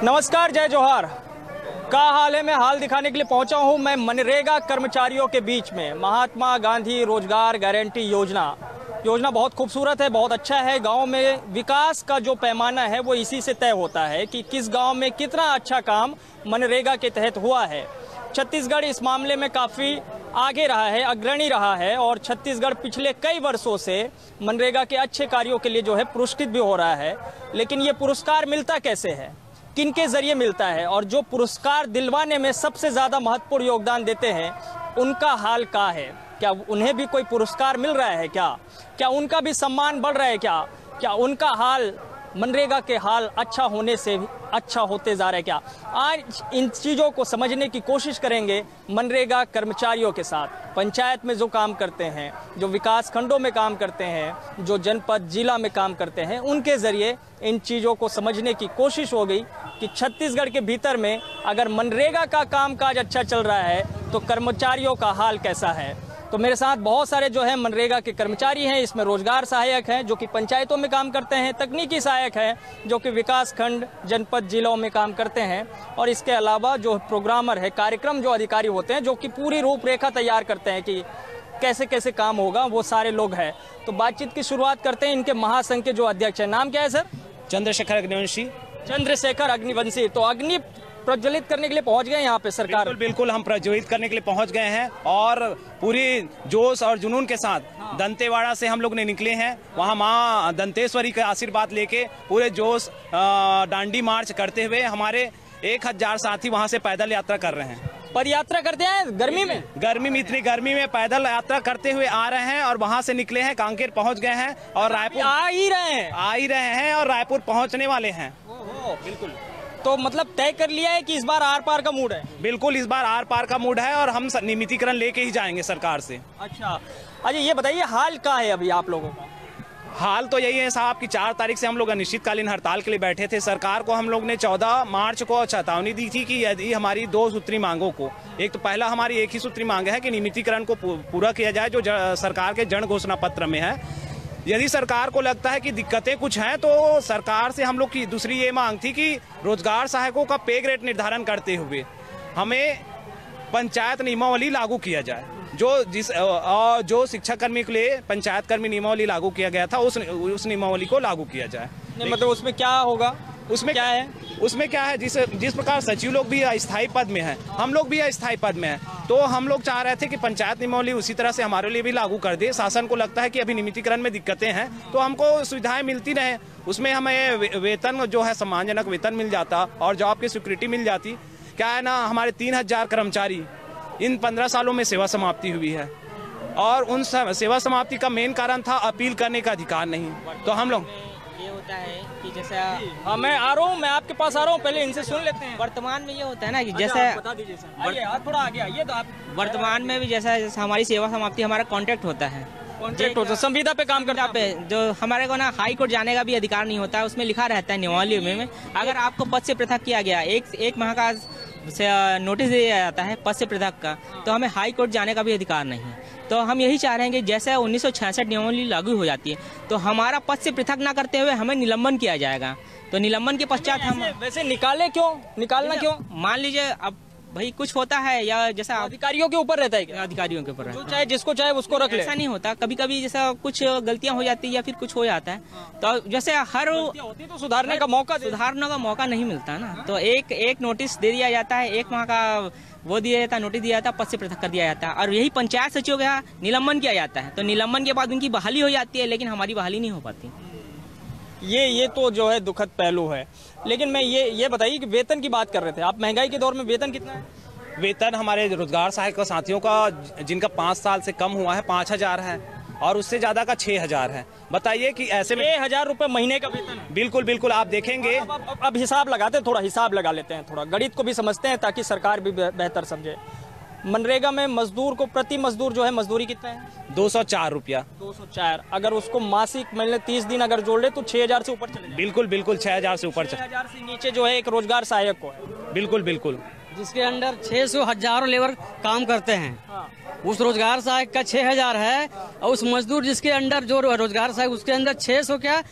नमस्कार, जय जोहार। का हाल है, मैं हाल दिखाने के लिए पहुंचा हूं मैं मनरेगा कर्मचारियों के बीच में। महात्मा गांधी रोजगार गारंटी योजना बहुत खूबसूरत है, बहुत अच्छा है। गांव में विकास का जो पैमाना है वो इसी से तय होता है कि किस गांव में कितना अच्छा काम मनरेगा के तहत हुआ है। छत्तीसगढ़ इस मामले में काफ़ी आगे रहा है, अग्रणी रहा है और छत्तीसगढ़ पिछले कई वर्षों से मनरेगा के अच्छे कार्यों के लिए जो है पुरस्कृत भी हो रहा है। लेकिन ये पुरस्कार मिलता कैसे है, किन के जरिए मिलता है, और जो पुरस्कार दिलवाने में सबसे ज़्यादा महत्वपूर्ण योगदान देते हैं उनका हाल क्या है? क्या उन्हें भी कोई पुरस्कार मिल रहा है? क्या उनका भी सम्मान बढ़ रहा है? क्या उनका हाल मनरेगा के हाल अच्छा होने से अच्छा होते जा रहा है? क्या आज इन चीज़ों को समझने की कोशिश करेंगे मनरेगा कर्मचारियों के साथ। पंचायत में जो काम करते हैं, जो विकास खंडों में काम करते हैं, जो जनपद जिला में काम करते हैं, उनके ज़रिए इन चीज़ों को समझने की कोशिश हो गई कि छत्तीसगढ़ के भीतर में अगर मनरेगा का कामकाज अच्छा चल रहा है तो कर्मचारियों का हाल कैसा है। तो मेरे साथ बहुत सारे जो है मनरेगा के कर्मचारी हैं। इसमें रोजगार सहायक हैं जो कि पंचायतों में काम करते हैं, तकनीकी सहायक हैं जो कि विकास खंड जनपद जिलों में काम करते हैं, और इसके अलावा जो प्रोग्रामर है, कार्यक्रम जो अधिकारी होते हैं जो कि पूरी रूपरेखा तैयार करते हैं कि कैसे कैसे काम होगा, वो सारे लोग हैं। तो बातचीत की शुरुआत करते हैं इनके महासंघ के जो अध्यक्ष हैं। नाम क्या है सर? चंद्रशेखर अग्निवंशी। चंद्रशेखर अग्निवंशी। तो अग्नि प्रज्वलित करने के लिए पहुंच गए यहाँ पे सरकार? बिल्कुल हम प्रज्वलित करने के लिए पहुंच गए हैं और पूरी जोश और जुनून के साथ दंतेवाड़ा से हम लोग ने निकले हैं। वहाँ माँ दंतेश्वरी का आशीर्वाद लेके पूरे जोश डांडी मार्च करते हुए हमारे 1000 साथी वहाँ से पैदल यात्रा कर रहे हैं। पद यात्रा करते हैं गर्मी में? इतनी गर्मी में पैदल यात्रा करते हुए आ रहे हैं और वहाँ से निकले हैं, कांकेर पहुँच गए हैं और रायपुर आ ही रहे हैं और रायपुर पहुँचने वाले हैं। बिल्कुल। तो मतलब तय कर लिया है कि इस बार आर पार का मूड है? बिल्कुल, इस बार आर पार का मूड है और हम नियमितीकरण लेके ही जाएंगे सरकार से। अच्छा, ये बताइए हाल क्या है अभी आप लोगों का? हाल तो यही है साहब कि 4 तारीख से हम लोग अनिश्चितकालीन हड़ताल के लिए बैठे थे। सरकार को हम लोग ने 14 मार्च को चेतावनी दी थी कि यदि हमारी 2 सूत्री मांगों को, एक तो पहला हमारी एक ही सूत्री मांग है कि नियमितीकरण को पूरा किया जाए जो सरकार के जन घोषणा पत्र में है। यदि सरकार को लगता है कि दिक्कतें कुछ हैं तो सरकार से हम लोग की दूसरी ये मांग थी कि रोजगार सहायकों का पे ग्रेड निर्धारण करते हुए हमें पंचायत नियमावली लागू किया जाए। जो शिक्षा कर्मी के लिए पंचायत कर्मी नियमावली लागू किया गया था उस नियमावली को लागू किया जाए। मतलब उसमें क्या होगा? उसमें क्या है जिस प्रकार सचिव लोग भी अस्थायी पद में हैं, हम लोग भी अस्थायी पद में हैं, तो हम लोग चाह रहे थे कि पंचायत नियमावली उसी तरह से हमारे लिए भी लागू कर दे। शासन को लगता है कि अभी नियमितीकरण में दिक्कतें हैं तो हमको सुविधाएं मिलती रहे, उसमें हमें वेतन जो है सम्मानजनक वेतन मिल जाता और जॉब की स्वीकृति मिल जाती। क्या है ना, हमारे 3000 कर्मचारी इन 15 सालों में सेवा समाप्ति हुई है और उन सेवा समाप्ति का मेन कारण था अपील करने का अधिकार नहीं। तो हम लोग ये होता है कि जैसा मैं आ रहा हूँ, मैं आपके पास आ रहा हूँ, पहले इनसे सुन लेते हैं। वर्तमान में ये होता है ना कि जैसे बता दीजिए सर। आइए थोड़ा आगे आइए। तो आप वर्तमान में भी जैसा हमारी सेवा समाप्ति हमारा कॉन्ट्रैक्ट होता है, संविदा पे काम करता पे जो हमारे को ना हाई कोर्ट जाने का भी अधिकार नहीं होता है। उसमें लिखा रहता है नियमावली में अगर आपको पद से पृथक किया गया, एक माह का नोटिस दिया जाता है पद से पृथक का, तो हमें हाई कोर्ट जाने का भी अधिकार नहीं। तो हम यही चाह रहे हैं कि जैसे 1966 नियमावली लागू हो जाती है तो हमारा पद से पृथक ना करते हुए हमें निलंबन किया जाएगा। तो निलंबन के पश्चात हम वैसे निकालना क्यों? मान लीजिए अब भाई कुछ होता है या जैसा अधिकारियों के ऊपर रहता है क्या? अधिकारियों के ऊपर जो चाहे जिसको चाहे उसको रख ले, ऐसा नहीं होता। कभी कभी जैसा कुछ गलतियां हो जाती है या फिर कुछ हो जाता है तो जैसे हर होती तो सुधारने का मौका नहीं मिलता ना। तो एक नोटिस दे दिया जाता है, 1 माह का वो दिया जाता है, नोटिस दिया जाता है, पद से पृथक कर दिया जाता है और यही पंचायत सचिव का निलंबन किया जाता है। तो निलंबन के बाद उनकी बहाली हो जाती है, लेकिन हमारी बहाली नहीं हो पाती। ये तो जो है दुखद पहलू है। लेकिन मैं ये बताइए कि वेतन की बात कर रहे थे आप, महंगाई के दौर में वेतन कितना है? वेतन हमारे रोजगार सहायक साथियों का जिनका 5 साल से कम हुआ है 5000 है और उससे ज्यादा का 6000 है। बताइए कि ऐसे में 6000 रुपए महीने का वेतन है? बिल्कुल आप देखेंगे। अब हिसाब लगाते हैं, थोड़ा हिसाब लगा लेते हैं, थोड़ा गणित को भी समझते हैं ताकि सरकार भी बेहतर समझे। मनरेगा में मजदूर को प्रति मजदूर जो है मजदूरी कितना है? 204 रुपया। 204। अगर उसको मासिक महीने 30 दिन अगर जोड़ ले तो 6000 से ऊपर चले। बिल्कुल 6000 से ऊपर। 6000 से नीचे जो है एक रोजगार सहायक को है। बिल्कुल जिसके अंडर 600 हजारों लेबर काम करते हैं। हाँ। उस रोजगार सहायक का 6000 है और उस मजदूर जिसके अंडर जो रोजगार सहायक उसके अंदर 600 क्या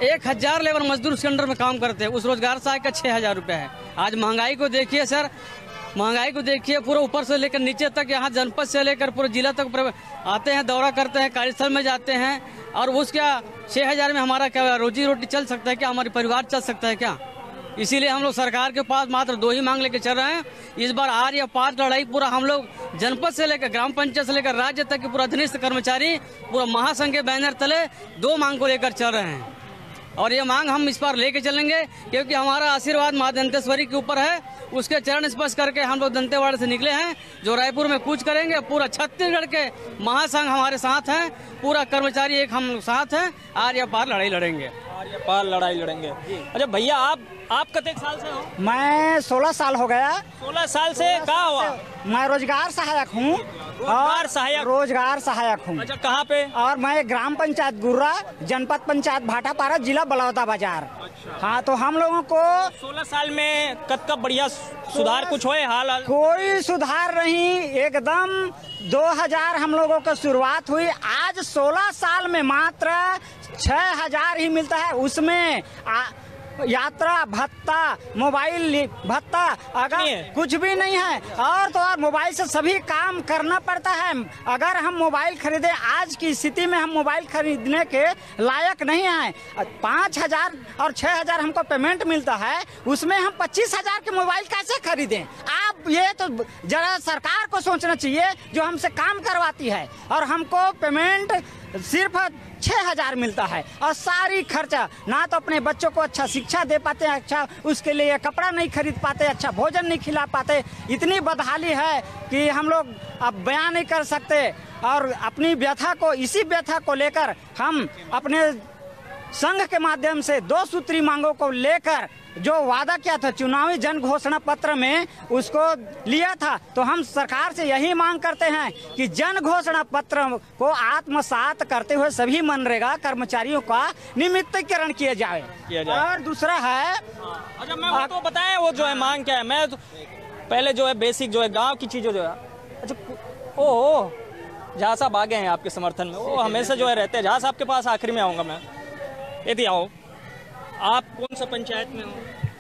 1000 लेबर मजदूर उसके अंडर में काम करते हैं। उस रोजगार सहायक का 6000 रुपये है। आज महंगाई को देखिए सर, महंगाई को देखिए, पूरा ऊपर से लेकर नीचे तक, यहाँ जनपद से लेकर पूरे जिला तक आते हैं, दौरा करते हैं, कार्यस्थल में जाते हैं। और उसका 6000 में हमारा क्या रोजी रोटी चल सकता है क्या? हमारे परिवार चल सकता है क्या? इसीलिए हम लोग सरकार के पास मात्र 2 ही मांग लेके चल रहे हैं। इस बार आर या पार लड़ाई पूरा हम लोग जनपद से लेकर ग्राम पंचायत से लेकर राज्य तक के पूरा अधीनस्थ कर्मचारी पूरा महासंघ के बैनर तले 2 मांग को लेकर चल रहे हैं। और ये मांग हम इस बार लेके चलेंगे, क्योंकि हमारा आशीर्वाद माँ दंतेश्वरी के ऊपर है। उसके चरण स्पर्श करके हम लोग दंतेवाड़ा से निकले हैं, जो रायपुर में कूच करेंगे। पूरा छत्तीसगढ़ के महासंघ हमारे साथ हैं, पूरा कर्मचारी एक हम साथ हैं। आर या पार लड़ाई लड़ेंगे, आर या पार लड़ाई लड़ेंगे। अच्छा भैया, आप कितने साल से हो? मैं 16 साल हो गया। 16 साल से कहाँ हुआ? मैं रोजगार सहायक हूँ। रोजगार सहायक हूँ। अच्छा, कहाँ पे? और मैं ग्राम पंचायत गुर्रा, जनपद पंचायत भाटापारा, जिला बलौदा बाजार। अच्छा। हाँ, तो हम लोगों को 16 साल में कब बढ़िया सुधार कुछ होए? हाल कोई सुधार नहीं, एकदम 2000 हम लोगों को शुरुआत हुई। आज 16 साल में मात्र 6000 ही मिलता है। उसमें यात्रा भत्ता, मोबाइल भत्ता अगर कुछ भी नहीं है। और तो और मोबाइल से सभी काम करना पड़ता है। अगर हम मोबाइल खरीदे, आज की स्थिति में हम मोबाइल खरीदने के लायक नहीं हैं। 5000 और 6000 हमको पेमेंट मिलता है, उसमें हम 25000 के मोबाइल कैसे खरीदें? आप ये तो जरा सरकार को सोचना चाहिए, जो हमसे काम करवाती है। और हमको पेमेंट सिर्फ 6000 मिलता है, और सारी खर्चा ना तो अपने बच्चों को अच्छा शिक्षा दे पाते हैं, अच्छा उसके लिए कपड़ा नहीं खरीद पाते, अच्छा भोजन नहीं खिला पाते। इतनी बदहाली है कि हम लोग अब बयान नहीं कर सकते। और अपनी व्यथा को, इसी व्यथा को लेकर हम अपने संघ के माध्यम से 2 सूत्री मांगों को लेकर जो वादा किया था चुनावी जन घोषणा पत्र में, उसको लिया था। तो हम सरकार से यही मांग करते हैं कि जन घोषणा पत्र को आत्मसात करते हुए सभी मनरेगा कर्मचारियों का नियमितीकरण किया जाए। और दूसरा है, अच्छा मैं वो तो बताया वो जो है मांग क्या है। मैं तो पहले जो है बेसिक जो है गांव की चीजों जो है। अच्छा, ओ जहाँ साहब आगे हैं आपके समर्थन में, वो हमेशा जो है रहते हैं। जहाँ साहब के पास आखिर में आऊँगा मैं। यदि आओ, आप कौन सा पंचायत में हो?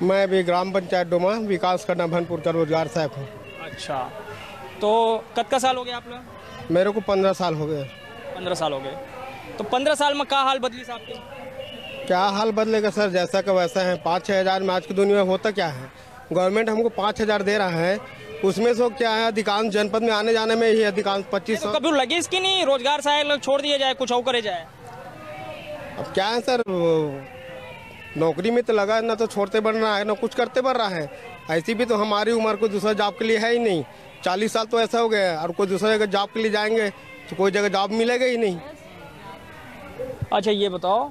मैं भी ग्राम पंचायत डोमा विकास खंड भनपुर का रोजगार सहायक हूँ। अच्छा, तो कितना साल हो गया आप लोग? मेरे को 15 साल हो गए। 15 साल हो गए। तो 15 साल में क्या हाल बदली साहब के? क्या हाल बदलेगा सर, जैसा का वैसा है। 5-6 हज़ार में आज की दुनिया में होता क्या है? गवर्नमेंट हमको 5000 दे रहा है, उसमें से क्या है, अधिकांश जनपद में आने जाने में ही अधिकांश 2500। कभी लगी इसकी नहीं रोजगार सहायक लोग छोड़ दिया जाए, कुछ और करे जाए? अब क्या है सर, नौकरी में तो लगा, ना तो छोड़ते बढ़ रहा है, ना कुछ करते बढ़ रहा है। ऐसी भी तो हमारी उम्र को दूसरा जॉब के लिए है ही नहीं। 40 साल तो ऐसा हो गया, और कोई दूसरा जगह जॉब के लिए जाएंगे तो कोई जगह जॉब मिलेगा ही नहीं। अच्छा ये बताओ,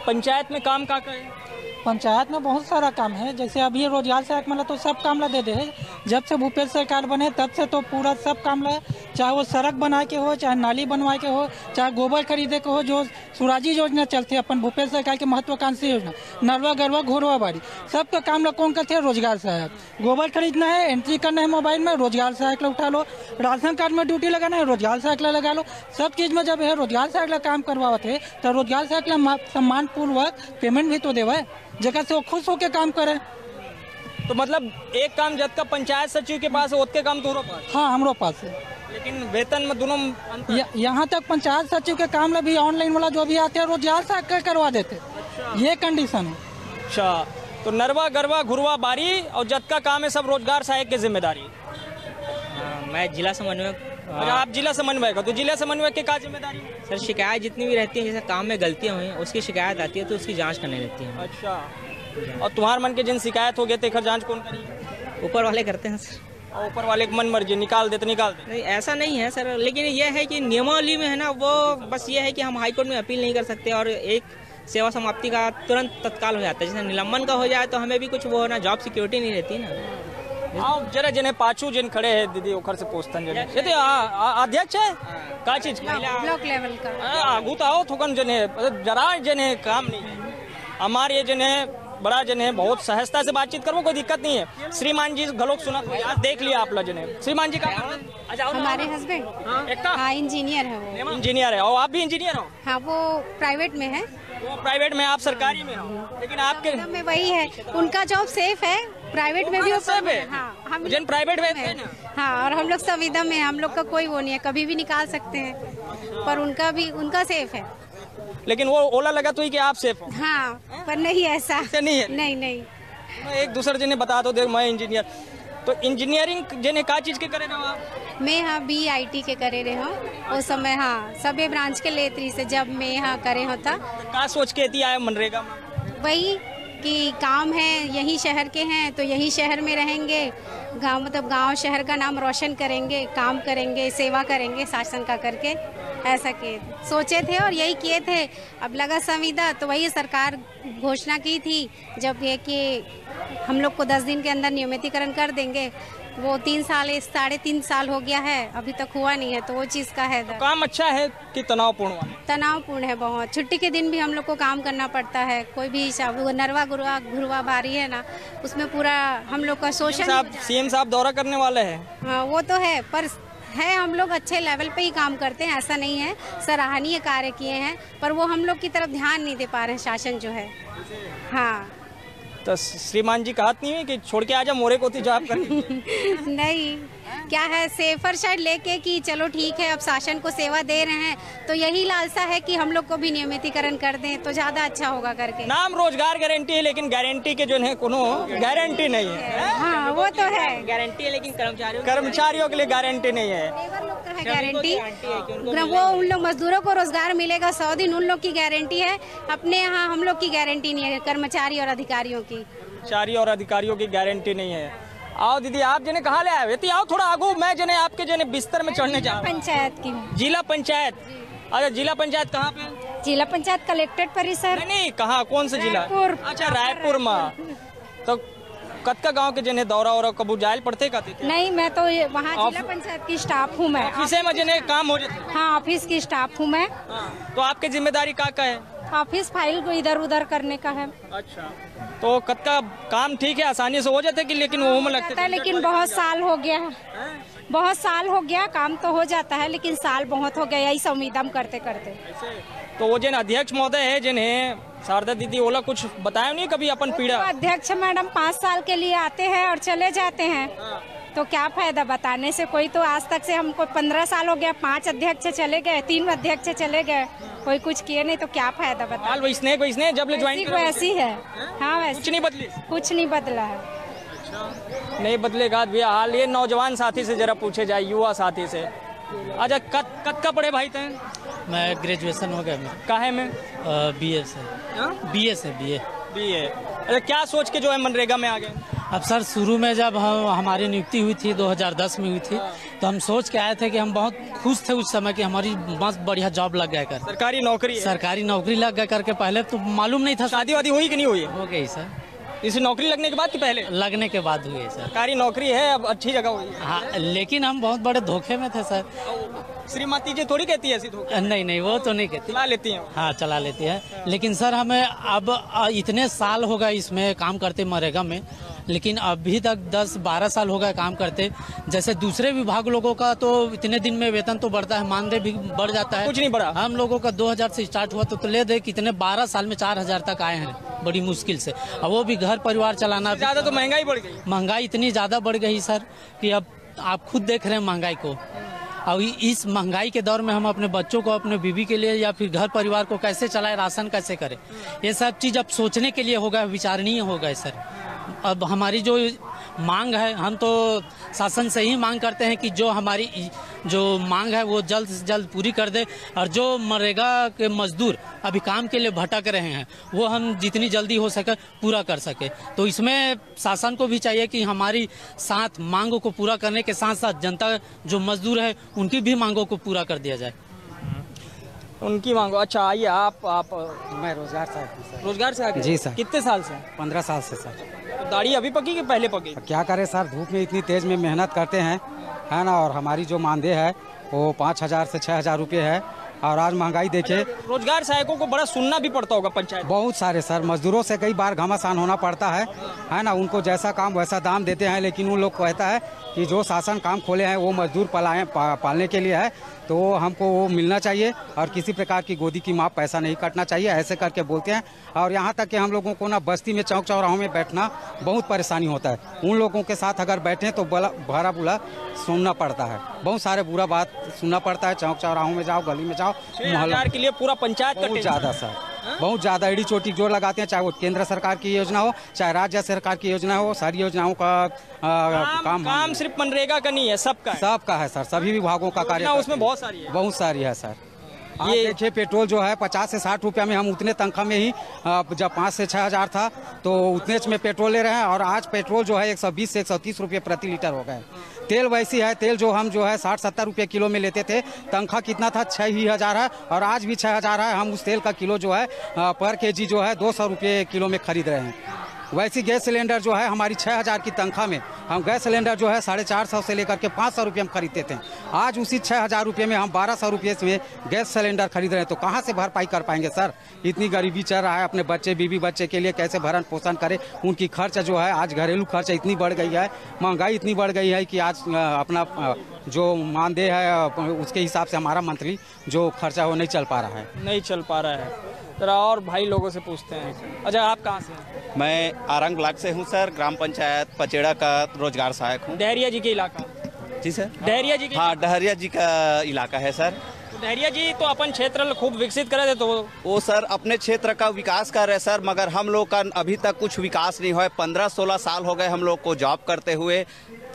पंचायत में काम का है? पंचायत में बहुत सारा काम है। जैसे अभी रोजगार सहायक मतलब तो सब काम ला दे दे है। जब से भूपेश सरकार बने तब से तो पूरा सब काम ला, चाहे वो सड़क बना के हो, चाहे नाली बनवा के हो, चाहे गोबर खरीदे के हो। जो सुराजी योजना चलती है अपन भूपेश सरकार की महत्वाकांक्षी योजना, नरवा गरवा घोरवा बाड़ी, सबका काम ला कौन करते हैं? रोजगार सहायक। गोबर खरीदना है, एंट्री करना है मोबाइल में, रोजगार सहायक ला उठा लो। राशन कार्ड में ड्यूटी लगाना है, रोजगार सहायक ला लगा लो। सब चीज में जब है रोजगार सहायक ला काम करवाते तो रोजगार सहायक ला सम्मान पूर्वक पेमेंट भी तो देवे, जगह से वो खुश होकर काम करे। तो मतलब एक काम जब का पंचायत सचिव के पास है, उतने काम तुम्हारे पास? हाँ, हमारे पास है। लेकिन वेतन में दोनों यहाँ तक पंचायत सचिव के काम में भी ऑनलाइन वाला जो भी आते हैं रोजगार से करवा देते। अच्छा। ये कंडीशन है। अच्छा, तो नरवा गरवा घुरवा बारी और जब का काम है सब रोजगार सहायक की जिम्मेदारी? मैं जिला समन्वयक। आप जिला समन्वयक हो, तो जिला समन्वयक की क्या जिम्मेदारी? सर शिकायत जितनी भी रहती है, जैसे काम में गलतियां हुई उसकी शिकायत आती है तो उसकी जांच करने रहती है। अच्छा, और तुम्हारे मन के जिन शिकायत हो गए थे जांच कौन करी? ऊपर वाले करते हैं सर। और ऊपर वाले की मन मर्जी निकाल देते नहीं, ऐसा नहीं है सर। लेकिन यह है कि नियमावली में है ना, वो बस ये है कि हम हाईकोर्ट में अपील नहीं कर सकते और एक सेवा समाप्ति का तुरंत तत्काल हो जाता है। जैसे निलंबन का हो जाए तो हमें भी कुछ वो ना, जॉब सिक्योरिटी नहीं रहती ना। आओ जरा जिन्हें पाछू जिन खड़े हैं दीदी ओखर से पूछतन जने ये तो अध्यक्ष है का चीज ब्लॉक लेवल का आगू तो आओ थोकन जने जरा जने काम नहीं है हमारे ये जने बड़ा जने बहुत सहजता से बातचीत करो, कोई दिक्कत नहीं है। श्रीमान जी घलोक सुना आज देख लिया आप लोग जने। श्रीमान जी का हमारे हस्बैंड हाँ इंजीनियर है, वो इंजीनियर है। और आप भी इंजीनियर हो? हाँ, वो प्राइवेट में है। वो प्राइवेट में, आप सरकारी में हो, लेकिन आपके में वही है, उनका जॉब सेफ है, प्राइवेट में भी सेफ है। हाँ, हम जन प्राइवेट में थे ना। हाँ, और हम लोग संविदा में, हम लोग का कोई वो नहीं है, कभी भी निकाल सकते हैं, पर उनका सेफ है। लेकिन वो ओला लगा तो ही कि आप सेफ हो। हाँ, पर नहीं ऐसा नहीं है। नहीं। मैं एक दूसरे जने बता दो, देख मैं इंजीनियर, तो इंजीनियरिंग जने का चीज के करे रहो आप? मैं हाँ BIT के करे रहे हो उस समय, हाँ सभी ब्रांच के लेतरी से जब मैं यहाँ करे होता। का सोच के थी आए मनरेगा में? वही कि काम है, यही शहर के हैं तो यही शहर में रहेंगे, गांव मतलब गांव शहर का नाम रोशन करेंगे, काम करेंगे, सेवा करेंगे शासन का करके, ऐसा किए सोचे थे और यही किए थे। अब लगा संविदा तो वही सरकार घोषणा की थी जब ये कि हम लोग को 10 दिन के अंदर नियमितीकरण कर देंगे, वो 3 साल 3.5 साल हो गया है, अभी तक हुआ नहीं है, तो वो चीज़ का है। काम अच्छा है कि तनावपूर्ण वाला? तनावपूर्ण है बहुत, छुट्टी के दिन भी हम लोग को काम करना पड़ता है, कोई भी नरवा गुरुआ बारी है ना, उसमें पूरा हम लोग का शोषण। सीएम साहब दौरा करने वाले हैं। हाँ वो तो है, पर है हम लोग अच्छे लेवल पे ही काम करते हैं, ऐसा नहीं है, सराहनीय कार्य किए हैं, पर वो हम लोग की तरफ ध्यान नहीं दे पा रहे हैं शासन जो है। हाँ तो श्रीमान जी कहत नहीं है कि छोड़ के आजा मोरे को थी जॉब कर? नहीं, क्या है सेफर साइड लेके कि चलो ठीक है अब शासन को सेवा दे रहे हैं तो यही लालसा है कि हम लोग को भी नियमितीकरण कर दें तो ज्यादा अच्छा होगा करके। नाम रोजगार गारंटी है लेकिन गारंटी के जो है कोनो गारंटी नहीं है। हाँ वो तो है, गारंटी है लेकिन कर्मचारियों के लिए गारंटी नहीं है। लेबर लोग का है गारंटी, वो उन लोग मजदूरों को रोजगार मिलेगा 100 दिन, उन लोग की गारंटी है, अपने यहाँ हम लोग की गारंटी नहीं है, कर्मचारी और अधिकारियों की। कर्मचारी और अधिकारियों की गारंटी नहीं है। आओ दीदी, आप जने कहाँ ले आए थे? आओ थोड़ा आगो, मैं जने आपके जने बिस्तर में चढ़ने जा। पंचायत की। जिला पंचायत? अच्छा, जिला पंचायत कहाँ पे? जिला पंचायत कलेक्ट्रेट परिसर। नहीं, कहाँ, कौन सा जिला? रायपुर। अच्छा, रायपुर में। तो कतका गांव के जने दौरा और कबू जायल पड़ते कहते? नहीं, मैं तो वहाँ जिला पंचायत की स्टाफ हूँ मैं। ऑफिस में जने काम हो जाते? हाँ, ऑफिस की स्टाफ हूँ मैं। तो आपकी जिम्मेदारी का है? ऑफिस फाइल को इधर उधर करने का है। अच्छा, तो कतका काम ठीक है, आसानी से हो जाता है कि लेकिन वो में लगता है? लेकिन बहुत साल हो गया, बहुत साल हो गया, काम तो हो जाता है लेकिन साल बहुत हो गया यही संविदा करते करते। तो वो जिन अध्यक्ष महोदय है जिन्हें शारदा दीदी ओला कुछ बताया नहीं कभी अपन पीड़ा? अध्यक्ष मैडम 5 साल के लिए आते हैं और चले जाते हैं, तो क्या फायदा बताने से? कोई तो आज तक से हमको 15 साल हो गया, 5 अध्यक्ष चले गए, 3 अध्यक्ष चले गए, कोई कुछ किए नहीं, तो क्या फायदा बता? वैसने जब ले ज्वाइन करा वैसी है। हाँ वैसे कुछ नहीं बदली? कुछ नहीं बदला है। नहीं बदलेगा भैया हाल। ये नौजवान साथी से जरा पूछे जाए, युवा साथी से। अच्छा, कत का पढ़े भाई थे? मैं ग्रेजुएशन हो गया मैं। काहे में? BA से। BA। अच्छा, क्या सोच के जो है मनरेगा में आ गए? अब सर शुरू में जब हमारी नियुक्ति हुई थी 2010 में हुई थी, तो हम सोच के आए थे कि हम बहुत खुश थे उस समय कि हमारी मस्त बढ़िया जॉब लग गया कर, सरकारी नौकरी लग गया करके। पहले तो मालूम नहीं था। शादी वादी हुई कि नहीं हुई? हो गई सर। इसे नौकरी लगने के बाद कि पहले? लगने के बाद हुई है सर। सरकारी नौकरी है, अब अच्छी जगह हुई है। हाँ, लेकिन हम बहुत बड़े धोखे में थे सर। श्रीमती जी थोड़ी कहती है ऐसी धोखा? नहीं, वो तो नहीं कहती। चला लेती हैं? हाँ, चला लेती है। लेकिन सर हमें अब इतने साल हो गए इसमें काम करते मनरेगा में, लेकिन अभी तक 10-12 साल हो गए काम करते। जैसे दूसरे विभाग लोगों का तो इतने दिन में वेतन तो बढ़ता है, मानदेय भी बढ़ जाता है, कुछ नहीं बढ़ा। हम लोगों का 2000 से स्टार्ट हुआ तो ले दे कितने 12 साल में 4000 तक आए हैं, बड़ी मुश्किल से। अब वो भी घर परिवार चलाना। ज्यादा तो महंगाई बढ़ गई। महंगाई इतनी ज्यादा बढ़ गई सर कि अब आप खुद देख रहे हैं महंगाई को। अब इस महंगाई के दौर में हम अपने बच्चों को, अपने बीवी के लिए या फिर घर परिवार को कैसे चलाएं, राशन कैसे करें, ये सब चीज अब सोचने के लिए होगा, विचारणीय होगा सर। अब हमारी जो मांग है, हम तो शासन से ही मांग करते हैं कि जो हमारी जो मांग है वो जल्द से जल्द पूरी कर दे, और जो मनरेगा के मजदूर अभी काम के लिए भटक रहे हैं वो हम जितनी जल्दी हो सके पूरा कर सके। तो इसमें शासन को भी चाहिए कि हमारी साथ मांगों को पूरा करने के साथ साथ जनता जो मजदूर है उनकी भी मांगों को पूरा कर दिया जाए। उनकी मांगो। अच्छा, आइए आप। मैं रोजगार से सर। रोजगार से आगे? जी सर। कितने साल से? 15 साल से सर। तो दाढ़ी अभी पकी कि पहले पकी? क्या करें सर, धूप में इतनी तेज में मेहनत करते हैं, है ना, और हमारी जो मानदेय है वो 5000 से 6000 रुपये है, और आज महंगाई देखिए। रोजगार सहायकों को बड़ा सुनना भी पड़ता होगा पंचायत, बहुत सारे सर मजदूरों से कई बार घमासान होना पड़ता है ना। उनको जैसा काम वैसा दाम देते हैं, लेकिन उन लोग कहता है कि जो शासन काम खोले हैं वो मजदूर पालने के लिए है, तो हमको वो मिलना चाहिए और किसी प्रकार की गोदी की माप पैसा नहीं कटना चाहिए, ऐसे करके बोलते हैं। और यहाँ तक कि हम लोगों को ना बस्ती में चौक चौराहों में बैठना बहुत परेशानी होता है। उन लोगों के साथ अगर बैठें तो भरा बुला सुनना पड़ता है, बहुत सारे बुरा बात सुनना पड़ता है। चौक चौराहों में जाओ, गली में जाओ, मोहल्ला के लिए पूरा पंचायत का बहुत ज़्यादा सर, बहुत ज़्यादा एड़ी चोटी जोर लगाते हैं, चाहे वो केंद्र सरकार की योजना हो चाहे राज्य सरकार की योजना हो। सारी योजनाओं का काम सिर्फ मनरेगा का नहीं है, सबका है सर, सभी विभागों का कार्य उसमें बहुत सारी है सर। ये देखिए पेट्रोल जो है 50 से 60 रुपया में, हम उतने तनख्वाह में ही जब 5 से 6 हज़ार था तो उतने में पेट्रोल ले रहे हैं, और आज पेट्रोल जो है 120 से 130 रुपये प्रति लीटर हो गए। तेल वैसी है, तेल जो हम जो है 60-70 रुपये किलो में लेते थे, तनख्वाह कितना था 6 ही हज़ार है, और आज भी 6 हज़ार है। हम उस तेल का किलो जो है पर केजी जो है 200 रुपये किलो में खरीद रहे हैं। वैसी गैस सिलेंडर जो है हमारी 6 हज़ार की तनख्वाह में हम गैस सिलेंडर जो है 450 से लेकर के 500 रुपये में खरीदते थे। आज उसी 6 हज़ार रुपये में हम 1200 रुपये में गैस सिलेंडर खरीद रहे हैं, तो कहाँ से भरपाई कर पाएंगे सर? इतनी गरीबी चल रहा है, अपने बच्चे बीवी बच्चे के लिए कैसे भरण पोषण करें? उनकी खर्च जो है आज घरेलू खर्च इतनी बढ़ गई है, महंगाई इतनी बढ़ गई है कि आज अपना जो मानदेय है उसके हिसाब से हमारा मंथली जो खर्चा वो नहीं चल पा रहा है। जरा और भाई लोगों से पूछते हैं। अच्छा, आप कहाँ से हैं? मैं आरंग ब्लॉक से हूँ सर, ग्राम पंचायत पचेड़ा का रोजगार सहायक हूँ। डहरिया जी के इलाका? जी सर, डहरिया जी के? हाँ, डहरिया जी का इलाका है सर। डहरिया जी तो अपन क्षेत्र खूब विकसित करे थे, तो वो सर अपने क्षेत्र का विकास कर रहे सर, मगर हम लोग का अभी तक कुछ विकास नहीं हुआ है। 15-16 साल हो गए हम लोग को जॉब करते हुए,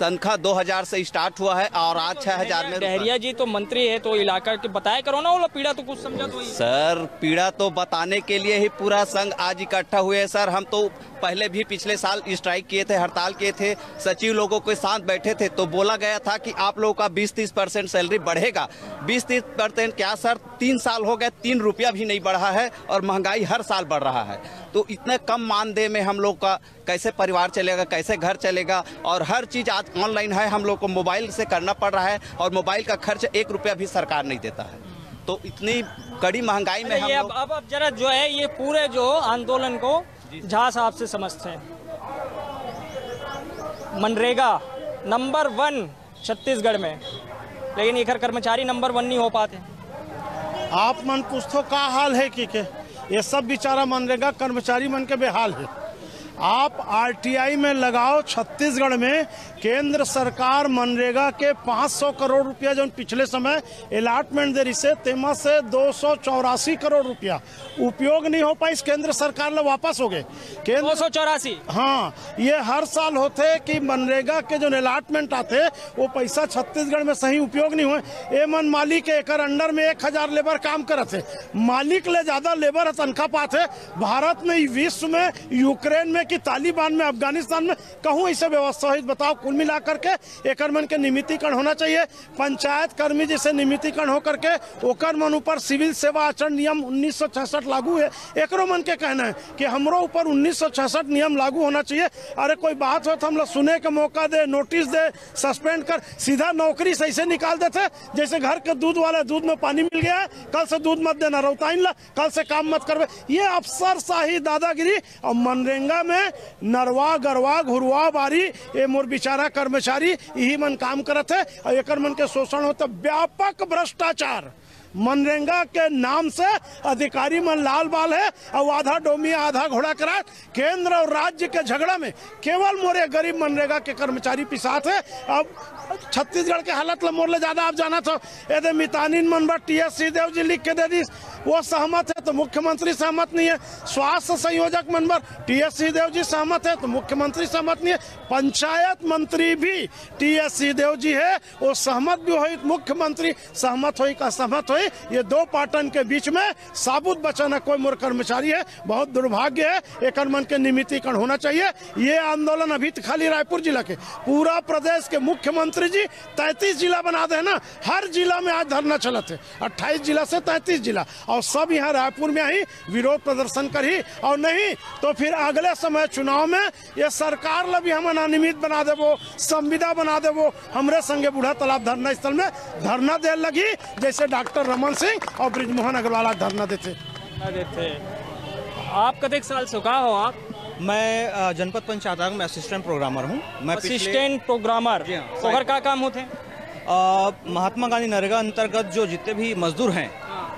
तनख्वाह 2000 से स्टार्ट हुआ है और आज 6000 में। डहरिया जी तो मंत्री है, तो इलाका के बताया करो ना, वो पीड़ा तो कुछ समझा तो सर। पीड़ा तो बताने के लिए ही पूरा संघ आज इकट्ठा हुए हैं सर। हम तो पहले भी पिछले साल स्ट्राइक किए थे, हड़ताल किए थे, सचिव लोगों के साथ बैठे थे, तो बोला गया था कि आप लोगों का 20-30% सैलरी बढ़ेगा। 20-30% क्या सर, 3 साल हो गए, 3 रुपया भी नहीं बढ़ा है, और महंगाई हर साल बढ़ रहा है। तो इतने कम मानदेय में हम लोग का कैसे परिवार चलेगा, कैसे घर चलेगा? और हर चीज़ आज ऑनलाइन है, हम लोग को मोबाइल से करना पड़ रहा है, और मोबाइल का खर्च 1 रुपया भी सरकार नहीं देता है। तो इतनी कड़ी महंगाई में हम लोग अब जरा जो है ये पूरे जो आंदोलन को झा साहब से समझते हैं। मनरेगा नंबर 1 छत्तीसगढ़ में, लेकिन ये कर्मचारी नंबर 1 नहीं हो पाते। आप मन पूछो का हाल है कि ये सब बेचारा मनरेगा कर्मचारी मन के बेहाल है। आप आरटीआई में लगाओ, छत्तीसगढ़ में केंद्र सरकार मनरेगा के 500 करोड़ रुपया जो पिछले समय अलॉटमेंट दे रही से, तेमा से 284 करोड़ रुपया उपयोग नहीं हो पाई। केंद्र सरकार ले वापस हो गए 284। हाँ, ये हर साल होते कि मनरेगा के जो अलॉटमेंट आते वो पैसा छत्तीसगढ़ में सही उपयोग नहीं हुए। ए मन मालिक एक अंडर में 1000 लेबर काम करते, मालिक ले ज्यादा लेबर तनख्वाह पाते। भारत में, विश्व में, यूक्रेन में कि तालिबान में, अफगानिस्तान में कहूँ ऐसे व्यवस्था है? बताओ। कुल मिला करके एक मन के नियमितीकरण होना चाहिए। पंचायत कर्मी जैसे नियमितीकरण हो करके ओकर मन ऊपर सिविल सेवा आचरण नियम 1966 लागू है। एकरो मन के कहना है कि हमरो ऊपर 1966 नियम लागू होना चाहिए। अरे कोई बात हो तो हम लोग सुने का मौका दे, नोटिस दे, सस्पेंड कर, सीधा नौकरी से ऐसे निकाल देते जैसे घर के दूध वाले दूध में पानी मिल गया है, कल से दूध मत देना, रौताइन ला, कल से काम मत करवे। ये अफसरशाही दादागिरी। और मनरेगा में नरवा गरवा घुरवा बारी ये मोर बिचारा कर्मचारी यही मन काम करत है, और एक मन के शोषण होता। व्यापक भ्रष्टाचार मनरेगा के नाम से अधिकारी मन लाल बाल है, और आधा डोमिया आधा घोड़ा करा। केंद्र और राज्य के झगड़ा में केवल मोरे गरीब मनरेगा के कर्मचारी पिसात है। अब छत्तीसगढ़ के हालत ला मोर ले ज्यादा आप जाना तो यदि मितानिन मन बा टी.एस. सिंहदेव जी लिख के दे दी, वो सहमत है तो मुख्यमंत्री सहमत नहीं है। स्वास्थ्य संयोजक मेंबर टी.एस. सिंहदेव जी सहमत है तो मुख्यमंत्री सहमत नहीं है। पंचायत मंत्री भी टी.एस. सिंहदेव जी है, वो सहमत भी हो, मुख्यमंत्री सहमत हो का सहमत हो। ये दो पार्टन के बीच में साबुत बचाना कोई मोर कर्मचारी है, बहुत दुर्भाग्य है। एक मन के नियमितीकरण होना चाहिए। ये आंदोलन अभी खाली रायपुर जिला के, पूरा प्रदेश के मुख्यमंत्री जी 33 जिला बना दे ना, हर जिला में आज धरना चलत है। 28 जिला से 33 जिला, और सब यहाँ रायपुर शाहपुर में ही विरोध प्रदर्शन करी, और नहीं तो फिर अगले समय चुनाव में ये सरकार ला भी हम अनियमित बना देवो, संविदा बना देवो। हमरे संगे बूढ़ा तालाब धरना स्थल में धरना दे लगी, जैसे डॉक्टर रमन सिंह और ब्रिजमोहन अग्रवाल धरना देते। आप कतेक साल से का हो आप? मैं जनपद पंचायत में असिस्टेंट प्रोग्रामर हूँ। मैं असिस्टेंट प्रोग्रामर तो का काम होते हैं? महात्मा गांधी नरेगा अंतर्गत जो जितने भी मजदूर हैं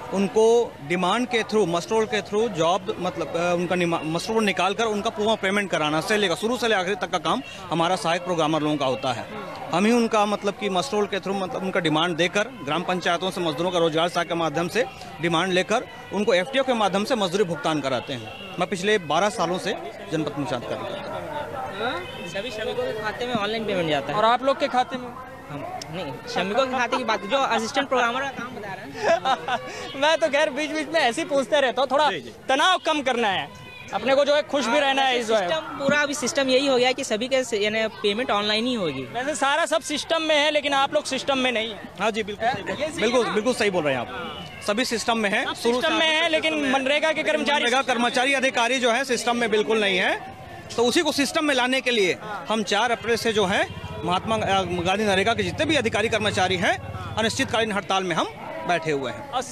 उनको डिमांड के थ्रू, मस्टरोल के थ्रू जॉब, मतलब उनका मस्टरोल निकाल कर उनका पूरा पेमेंट कराना से लेकर शुरू से आखिर तक का काम हमारा सहायक प्रोग्रामर लोगों का होता है। हम ही उनका मतलब कि मस्टरोल के थ्रू मतलब उनका डिमांड देकर ग्राम पंचायतों से मजदूरों का रोजगार सहायता के माध्यम से डिमांड लेकर उनको FTO के माध्यम से मजदूरी भुगतान कराते हैं। मैं पिछले 12 सालों से जनपद पंचायत कार्य करता हूँ। सभी श्रमिकों के खाते में ऑनलाइन पेमेंट जाता है। और आप लोग के खाते में? नहीं, श्रमिकों के खाते की बात, जो असिस्टेंट प्रोग्रामर का काम बता रहे हैं। मैं तो खैर बीच बीच में ऐसे ही पूछते रहता हूँ, थोड़ा तनाव कम करना है अपने को, जो है खुश भी रहना है। सिस्टम पूरा अभी सिस्टम यही हो गया कि सभी के यानी पेमेंट ऑनलाइन ही होगी। वैसे सारा सब सिस्टम में है, लेकिन आप लोग सिस्टम में नहीं है। हाँ जी, बिल्कुल सही बोल रहे हैं आप। सभी सिस्टम में है, सिस्टम में है, लेकिन मनरेगा के कर्मचारी अधिकारी जो है सिस्टम में बिल्कुल नहीं है। तो उसी को सिस्टम में लाने के लिए हम 4 अप्रैल से जो है महात्मा गांधी नरेगा के जितने भी अधिकारी कर्मचारी हैं अनिश्चितकालीन हड़ताल में हम बैठे हुए हैं। बस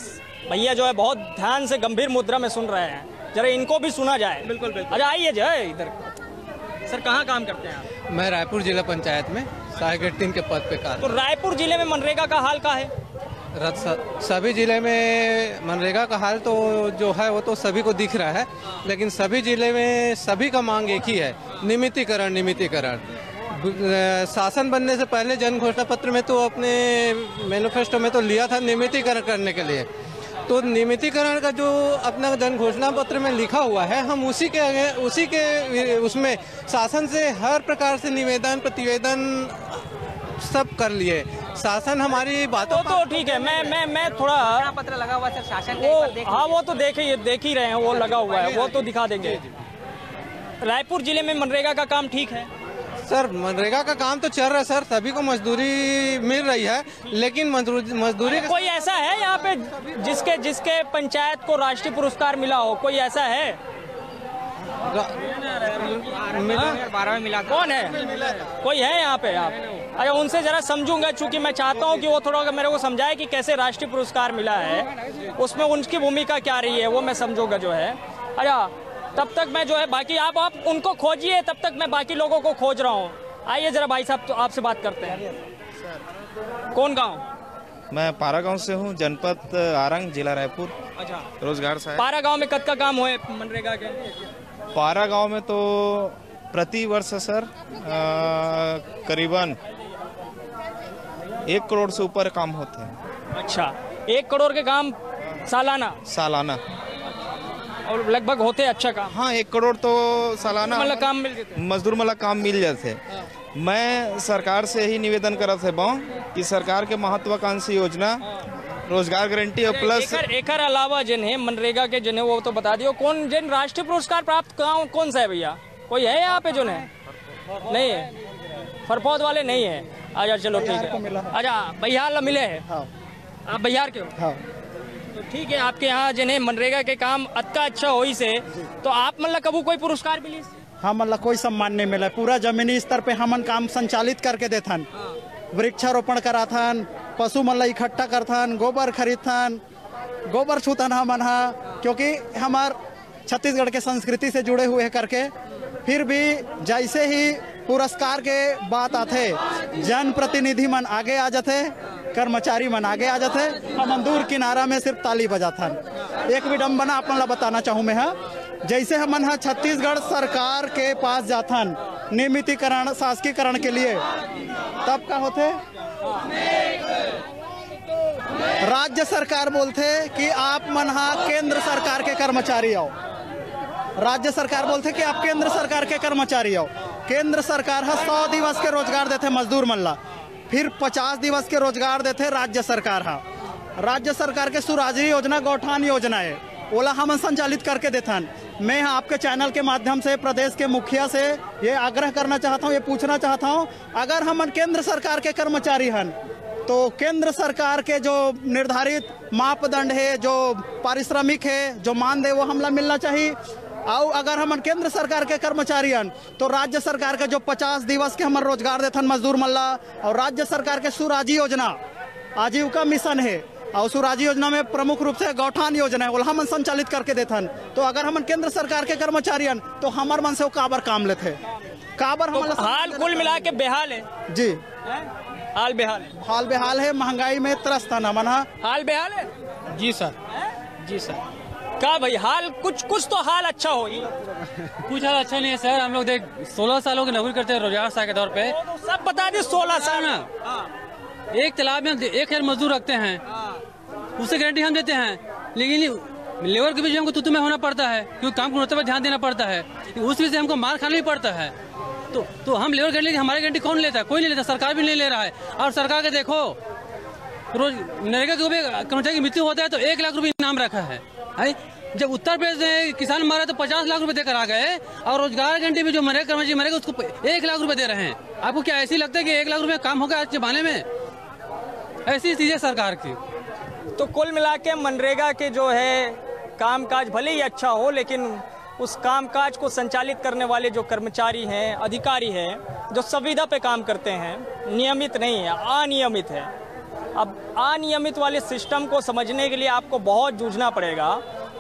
भैया जो है बहुत ध्यान से गंभीर मुद्रा में सुन रहे हैं, जरा इनको भी सुना जाए। बिल्कुल। अच्छा आइए जय इधर। सर कहाँ काम करते हैं आप? मैं रायपुर जिला पंचायत में सहायक ग्रेड 3 के पद पे कार्य। तो रायपुर जिले में मनरेगा का हाल क्या है? सभी जिले में मनरेगा का हाल तो जो है वो तो सभी को दिख रहा है, लेकिन सभी जिले में सभी का मांग एक ही है, नियमितीकरण। शासन बनने से पहले जन घोषणा पत्र में तो अपने मैनिफेस्टो में तो लिया था नियमितीकरण करने के लिए। तो नियमितीकरण का जो अपना जन घोषणा पत्र में लिखा हुआ है, हम उसी के उसमें शासन से हर प्रकार से निवेदन प्रतिवेदन सब कर लिए। शासन हमारी बातों तो ठीक है, मैं थोड़ा पत्र लगा हुआ सर शासन वो, हाँ वो तो देख ही रहे हैं, वो लगा हुआ है, वो तो दिखा देंगे। रायपुर जिले में मनरेगा का काम ठीक है? सर मनरेगा का काम तो चल रहा है सर, सभी को मजदूरी मिल रही है, लेकिन मजदूरी कोई ऐसा है यहाँ पे जिसके पंचायत को राष्ट्रीय पुरस्कार मिला हो? कोई ऐसा है? 2012 में मिला। कौन है? कोई है यहाँ पे? आप अच्छा उनसे जरा समझूंगा, चूंकि मैं चाहता हूँ कि वो थोड़ा मेरे को समझाए कि कैसे राष्ट्रीय पुरस्कार मिला है, उसमें उनकी भूमिका क्या रही है, वो मैं समझूंगा जो है। अच्छा तब तक मैं जो है बाकी आप उनको खोजिए, तब तक मैं बाकी लोगों को खोज रहा हूँ। आइए जरा भाई साहब तो आपसे बात करते हैं। कौन गाँव? मैं पारा गांव से हूँ, जनपद आरंग, जिला रायपुर। अच्छा, रोजगार सहायक। पारा गांव में कद का काम हुए मनरेगा के? पारा गांव में तो प्रति वर्ष सर करीबन 1 करोड़ से ऊपर काम होते हैं। अच्छा, 1 करोड़ के काम सालाना और लगभग होते अच्छा काम? हाँ, 1 करोड़ तो सालाना मतलब काम मिल जाते, मजदूर मतलब काम मिल जाते। मैं सरकार से ही निवेदन करत है कि सरकार के महत्वाकांक्षी योजना रोजगार गारंटी और प्लस एकर अलावा जिन्हें मनरेगा के जिन्हें वो तो बता दियो, कौन जिन राष्ट्रीय पुरस्कार प्राप्त कौन सा है भैया? कोई है यहाँ पे जो नहीं है? फरपौद वाले नहीं है? अच्छा चलो ठीक है। अच्छा बिहार मिले है? आप बिहार के हो? तो ठीक है, आपके यहाँ जिन्हें मनरेगा के काम अच्छा हो से, तो आप मतलब कबू कोई पुरस्कार मिली? हाँ, मतलब कोई सम्मान नहीं मिला। पूरा जमीनी स्तर पे हमन काम संचालित करके देथन, वृक्षारोपण कराथन, पशु मतलब इकट्ठा करथन, गोबर खरीदथन, गोबर छूतन हमन हा, क्योंकि हमार छत्तीसगढ़ के संस्कृति से जुड़े हुए करके। फिर भी जैसे ही पुरस्कार के बात आते, जनप्रतिनिधि मन आगे आ जाते, कर्मचारी मन आगे आ जाते, हम दूर किनारा में सिर्फ ताली बजाथन। एक विडम्बना अपन ला बताना चाहूँ मैं, जैसे हमन हा छत्तीसगढ़ सरकार के पास जाथन नियमितीकरण शासकीकरण के लिए, तब का होते राज्य सरकार बोलते कि आप मन हा केंद्र सरकार के कर्मचारी आओ। राज्य सरकार बोलते कि आप केंद्र सरकार के कर्मचारी आओ। केंद्र सरकार हा 100 दिवस के रोजगार देते मजदूर मन ला, फिर 50 दिवस के रोजगार देते राज्य सरकार हा। राज्य सरकार के सुराजी योजना गौठान योजना है, ओला हम संचालित करके देथन। मैं आपके चैनल के माध्यम से प्रदेश के मुखिया से ये आग्रह करना चाहता हूँ, ये पूछना चाहता हूँ, अगर हम केंद्र सरकार के कर्मचारी हन तो केंद्र सरकार के जो निर्धारित मापदंड है, जो पारिश्रमिक है, जो मानदेय वो हमला मिलना चाहिए। और अगर हम केंद्र सरकार के कर्मचारियन तो राज्य सरकार के जो 50 दिवस के हमारे रोजगार देथन मजदूर मल्ला, और राज्य सरकार के सुराजी योजना आजीविका मिशन है, और सुराजी योजना में प्रमुख रूप से गौठान योजना है, वो हम संचालित करके देथन। तो अगर हम केंद्र सरकार के कर्मचारियन तो हमार मन से वो काबर काम लेते काबर तो हाल कुल मिला के बेहाल है जी, हाल बेहाल है, महंगाई में त्रस्त है ना मना हाल बेहाल है। जी सर, जी सर। क्या भाई हाल कुछ तो हाल अच्छा हो, कुछ हाल अच्छा नहीं है सर। हम लोग देख 16 सालों की नौकरी करते हैं रोजगार सहायक के तौर पे। तो सब बता दे 16 साल ना, एक तालाब में 1000 मजदूर रखते हैं, उससे गारंटी हम देते हैं, लेकिन लेबर के बीच हमको तुतु में होना पड़ता है क्योंकि काम गुणवत्ता पर ध्यान देना पड़ता है, उस वजह से हमको मार खाना भी पड़ता है। तो हम लेबर गारंटी, हमारी गारंटी कौन लेता है? कोई नहीं लेता, सरकार भी नहीं ले रहा है। और सरकार के देखो रोज नरेगा के कर्मचारी की मृत्यु होता है तो 1 लाख रुपए इनाम रखा है। जब उत्तर प्रदेश में किसान मारा तो 50 लाख रुपए देकर आ गए, और रोजगार गारंटी में जो कर्मचारी मरेगा उसको 1 लाख रुपए दे रहे हैं। आपको क्या ऐसी लगता है कि 1 लाख रुपए काम होगा आज के जमाने में? ऐसी चीजें सरकार की। तो कुल मिला के मनरेगा के जो है कामकाज भले ही अच्छा हो, लेकिन उस कामकाज को संचालित करने वाले जो कर्मचारी हैं, अधिकारी हैं, जो संविदा पे काम करते हैं, नियमित नहीं है, अनियमित है। अब अनियमित वाले सिस्टम को समझने के लिए आपको बहुत जूझना पड़ेगा।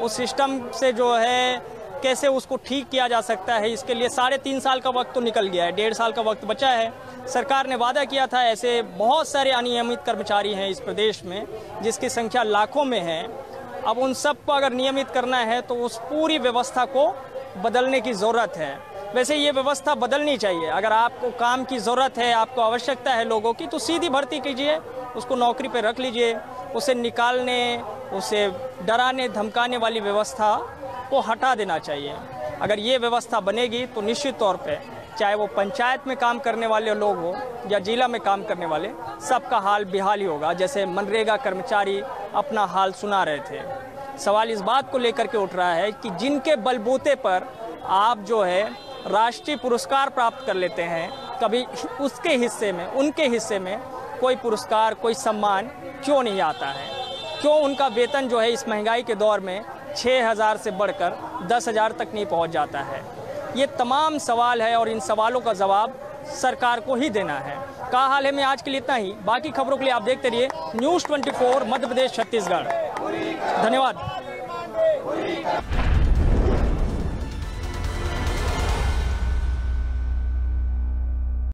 उस सिस्टम से जो है कैसे उसको ठीक किया जा सकता है, इसके लिए 3.5 साल का वक्त तो निकल गया है, 1.5 साल का वक्त बचा है। सरकार ने वादा किया था, ऐसे बहुत सारे अनियमित कर्मचारी हैं इस प्रदेश में जिसकी संख्या लाखों में है। अब उन सब को अगर नियमित करना है तो उस पूरी व्यवस्था को बदलने की ज़रूरत है। वैसे ये व्यवस्था बदलनी चाहिए। अगर आपको काम की ज़रूरत है, आपको आवश्यकता है लोगों की, तो सीधी भर्ती कीजिए, उसको नौकरी पर रख लीजिए। उसे निकालने, उसे डराने धमकाने वाली व्यवस्था को हटा देना चाहिए। अगर ये व्यवस्था बनेगी तो निश्चित तौर पे चाहे वो पंचायत में काम करने वाले लोग हो या जिला में काम करने वाले, सबका हाल बेहाल ही होगा। जैसे मनरेगा कर्मचारी अपना हाल सुना रहे थे। सवाल इस बात को लेकर के उठ रहा है कि जिनके बलबूते पर आप जो है राष्ट्रीय पुरस्कार प्राप्त कर लेते हैं, कभी उसके हिस्से में, उनके हिस्से में कोई पुरस्कार, कोई सम्मान क्यों नहीं आता है? क्यों उनका वेतन जो है इस महंगाई के दौर में 6000 से बढ़कर 10,000 तक नहीं पहुंच जाता है? ये तमाम सवाल है और इन सवालों का जवाब सरकार को ही देना है। का हाल है में आज के लिए इतना ही। बाकी खबरों के लिए आप देखते रहिए News 24 मध्य प्रदेश छत्तीसगढ़। धन्यवाद।